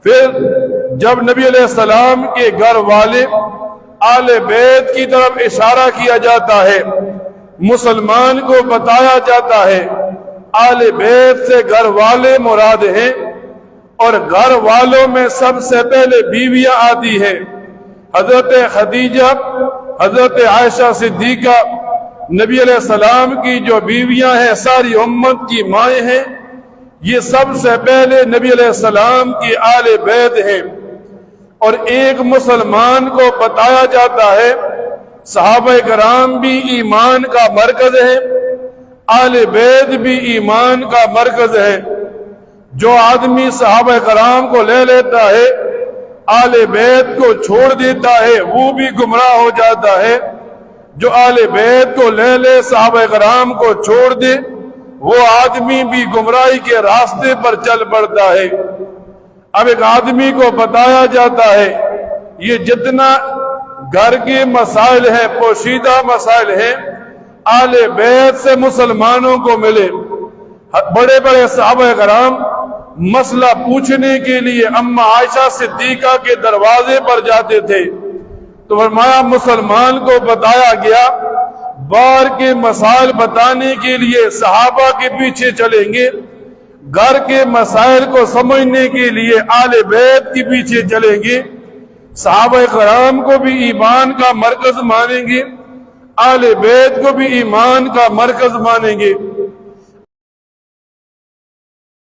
پھر جب نبی علیہ السلام کے گھر والے آل بیت کی طرف اشارہ کیا جاتا ہے، مسلمان کو بتایا جاتا ہے آل بیت سے گھر والے مراد ہیں، اور گھر والوں میں سب سے پہلے بیویاں آتی ہیں۔ حضرت خدیجہ، حضرت عائشہ صدیقہ، نبی علیہ السلام کی جو بیویاں ہیں ساری امت کی مائیں ہیں، یہ سب سے پہلے نبی علیہ السلام کی آل بیت ہیں۔ اور ایک مسلمان کو بتایا جاتا ہے صحابہ کرام بھی ایمان کا مرکز ہے، آل بیت بھی ایمان کا مرکز ہے۔ جو آدمی صحابہ کرام کو لے لیتا ہے، آل بیت کو چھوڑ دیتا ہے، وہ بھی گمراہ ہو جاتا ہے۔ جو آل بیت کو لے لے، صحابہ کرام کو چھوڑ دے، وہ آدمی بھی گمراہی کے راستے پر چل پڑتا ہے۔ اب ایک آدمی کو بتایا جاتا ہے یہ جتنا گھر کے مسائل ہیں، پوشیدہ مسائل ہیں، آل بیت سے مسلمانوں کو ملے۔ بڑے بڑے صحابہ کرام مسئلہ پوچھنے کے لیے اما عائشہ صدیقہ کے دروازے پر جاتے تھے، تو فرمایا مسلمان کو بتایا گیا بار کے مسائل بتانے کے لیے صحابہ کے پیچھے چلیں گے، گھر کے مسائل کو سمجھنے کے لیے آل بیت کے پیچھے چلیں گے۔ صحابہ کرام کو بھی ایمان کا مرکز مانیں گے، آل بیت کو بھی ایمان کا مرکز مانیں گے۔